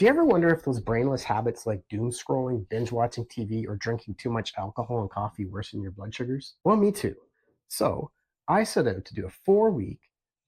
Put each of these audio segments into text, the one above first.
Do you ever wonder if those brainless habits like doom scrolling, binge watching TV, or drinking too much alcohol and coffee worsen your blood sugars? Well, me too. So I set out to do a 4 week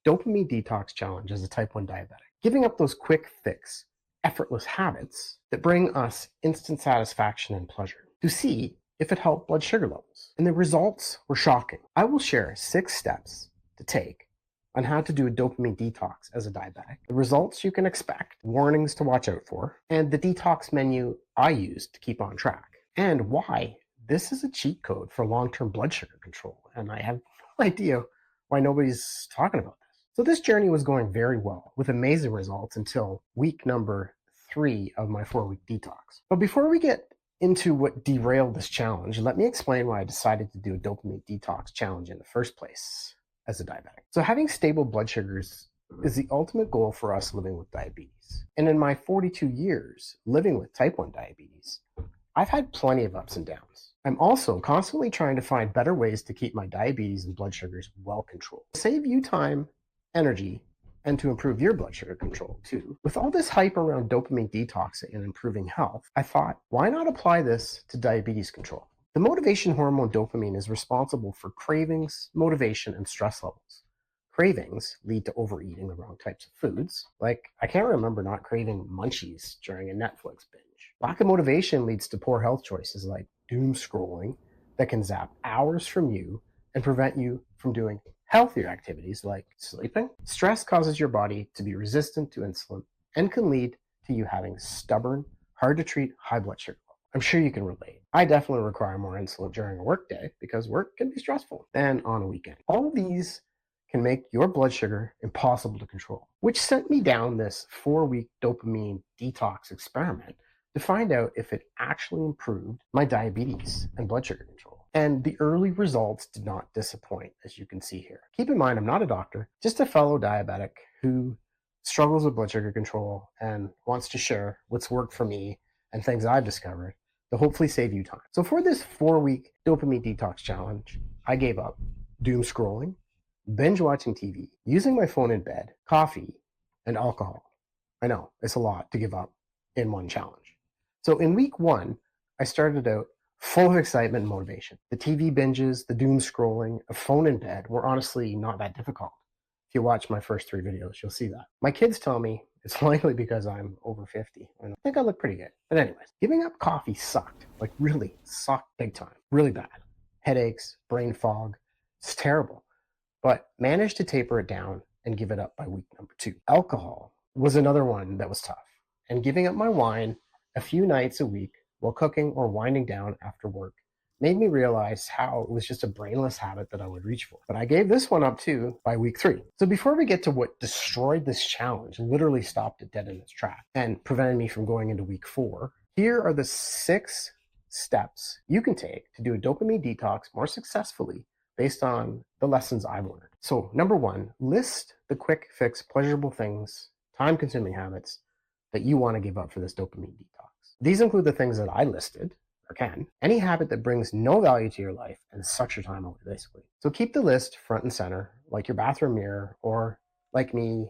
dopamine detox challenge as a type 1 diabetic, giving up those quick fix, effortless habits that bring us instant satisfaction and pleasure to see if it helped blood sugar levels. And the results were shocking. I will share 6 steps to take on how to do a dopamine detox as a diabetic, the results you can expect, warnings to watch out for, and the detox menu I use to keep on track, and why this is a cheat code for long-term blood sugar control. And I have no idea why nobody's talking about this. So this journey was going very well with amazing results until week number 3 of my 4-week detox. But before we get into what derailed this challenge, let me explain why I decided to do a dopamine detox challenge in the first place as a diabetic. So having stable blood sugars is the ultimate goal for us living with diabetes. And in my 42 years living with type 1 diabetes, I've had plenty of ups and downs. I'm also constantly trying to find better ways to keep my diabetes and blood sugars well controlled. To save you time, energy, and to improve your blood sugar control too. With all this hype around dopamine detoxing and improving health, I thought, why not apply this to diabetes control? The motivation hormone dopamine is responsible for cravings, motivation, and stress levels. Cravings lead to overeating the wrong types of foods. Like, I can't remember not craving munchies during a Netflix binge. Lack of motivation leads to poor health choices like doom scrolling that can zap hours from you and prevent you from doing healthier activities like sleeping. Stress causes your body to be resistant to insulin and can lead to you having stubborn, hard to treat high blood sugar. I'm sure you can relate. I definitely require more insulin during a work day because work can be stressful than on a weekend. All of these can make your blood sugar impossible to control, which sent me down this 4-week dopamine detox experiment to find out if it actually improved my diabetes and blood sugar control. And the early results did not disappoint, as you can see here. Keep in mind, I'm not a doctor, just a fellow diabetic who struggles with blood sugar control and wants to share what's worked for me and things I've discovered to hopefully save you time. So for this 4-week dopamine detox challenge, I gave up doom scrolling, binge watching TV, using my phone in bed, coffee, and alcohol. I know, it's a lot to give up in one challenge. So in week 1, I started out full of excitement and motivation. The TV binges, the doom scrolling, a phone in bed were honestly not that difficult. If you watch my first 3 videos, you'll see that. My kids tell me it's likely because I'm over 50. I think I look pretty good. But anyways, giving up coffee sucked. Like really sucked big time. Really bad. Headaches, brain fog. It's terrible. But managed to taper it down and give it up by week number 2. Alcohol was another one that was tough. And giving up my wine a few nights a week while cooking or winding down after work made me realize how it was just a brainless habit that I would reach for. But I gave this one up too by week 3. So before we get to what destroyed this challenge, literally stopped it dead in its track and prevented me from going into week 4, here are the 6 steps you can take to do a dopamine detox more successfully based on the lessons I've learned. So number 1, list the quick fix, pleasurable things, time-consuming habits that you want to give up for this dopamine detox. These include the things that I listed, or can, any habit that brings no value to your life and sucks your time away, basically. So keep the list front and center, like your bathroom mirror, or like me,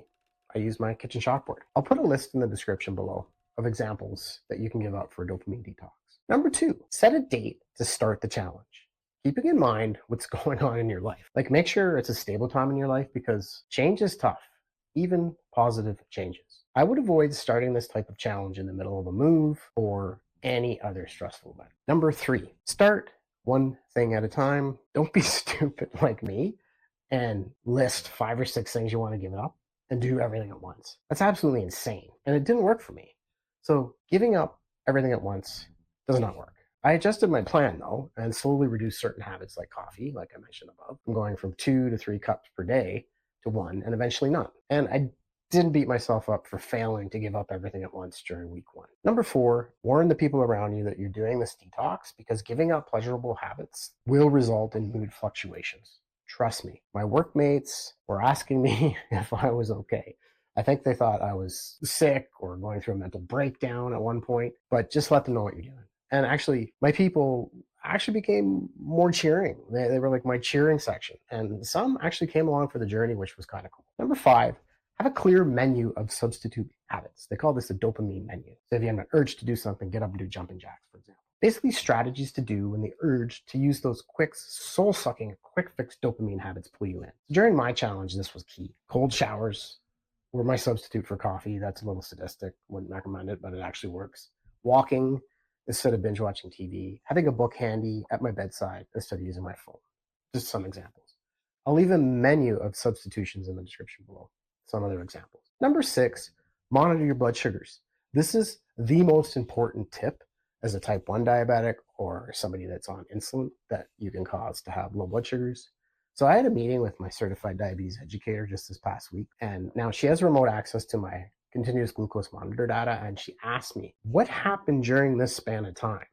I use my kitchen chalkboard. I'll put a list in the description below of examples that you can give up for a dopamine detox. Number 2, set a date to start the challenge. Keeping in mind what's going on in your life. Like, make sure it's a stable time in your life because change is tough, even positive changes. I would avoid starting this type of challenge in the middle of a move or any other stressful event. Number 3, start one thing at a time. Don't be stupid like me and list 5 or 6 things you want to give up and do everything at once. That's absolutely insane. And it didn't work for me. So giving up everything at once does not work. I adjusted my plan though and slowly reduced certain habits like coffee, like I mentioned above. I'm going from 2 to 3 cups per day to 1 and eventually none. And I didn't beat myself up for failing to give up everything at once during week 1. Number 4, warn the people around you that you're doing this detox because giving up pleasurable habits will result in mood fluctuations. Trust me, my workmates were asking me if I was okay. I think they thought I was sick or going through a mental breakdown at one point, but just let them know what you're doing. And actually, my people actually became more cheering. They were like my cheering section. And some actually came along for the journey, which was kind of cool. Number 5, Have a clear menu of substitute habits. They call this a dopamine menu. So if you have an urge to do something, get up and do jumping jacks, for example. Basically, strategies to do when the urge to use those quick, soul sucking, quick fix dopamine habits pull you in. During my challenge, this was key. Cold showers were my substitute for coffee. That's a little sadistic. Wouldn't recommend it, but it actually works. Walking instead of binge watching TV. Having a book handy at my bedside instead of using my phone. Just some examples. I'll leave a menu of substitutions in the description below. Some other examples. Number 6, monitor your blood sugars. This is the most important tip as a type 1 diabetic or somebody that's on insulin that you can cause to have low blood sugars. So I had a meeting with my certified diabetes educator just this past week, and now she has remote access to my continuous glucose monitor data, and she asked me what happened during this span of time,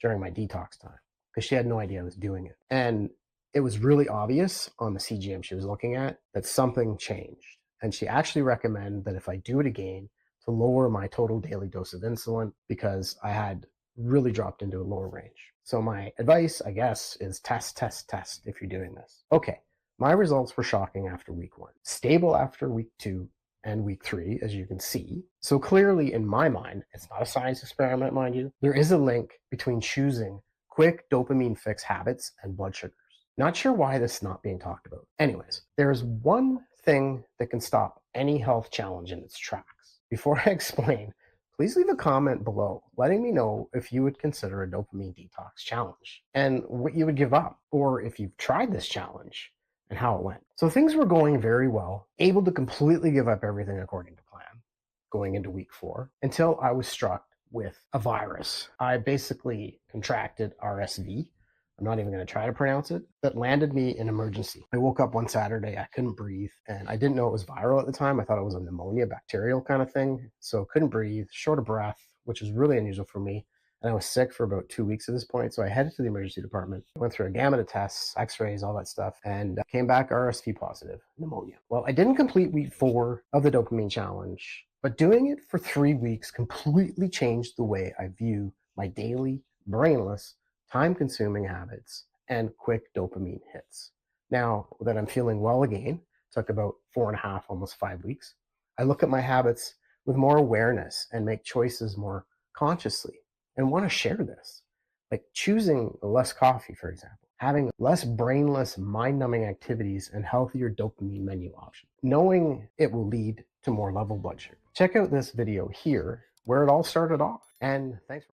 during my detox time, because she had no idea I was doing it. And it was really obvious on the CGM she was looking at that something changed. And she actually recommended that if I do it again, to lower my total daily dose of insulin because I had really dropped into a lower range. So my advice, I guess, is test, test, test if you're doing this. Okay, my results were shocking after week 1, stable after week 2 and week 3, as you can see. So clearly, in my mind, it's not a science experiment, mind you, there is a link between choosing quick dopamine fix habits and blood sugars. Not sure why this is not being talked about. Anyways, there is one thing that can stop any health challenge in its tracks. Before I explain, please leave a comment below letting me know if you would consider a dopamine detox challenge and what you would give up, or if you've tried this challenge and how it went. So things were going very well, able to completely give up everything according to plan going into week 4 until I was struck with a virus. I basically contracted RSV. I'm not even going to try to pronounce it, that landed me in emergency. I woke up one Saturday, I couldn't breathe, and I didn't know it was viral at the time. I thought it was a pneumonia, bacterial kind of thing. So couldn't breathe, short of breath, which is really unusual for me. And I was sick for about 2 weeks at this point. So I headed to the emergency department, went through a gamut of tests, x-rays, all that stuff, and came back RSV positive, pneumonia. Well, I didn't complete week 4 of the dopamine challenge, but doing it for 3 weeks completely changed the way I view my daily, brainless, time-consuming habits and quick dopamine hits. Now that I'm feeling well again, took about 4.5, almost 5 weeks, I look at my habits with more awareness and make choices more consciously and want to share this. Like choosing less coffee, for example, having less brainless, mind-numbing activities and healthier dopamine menu options, knowing it will lead to more level blood sugar. Check out this video here where it all started off. And thanks for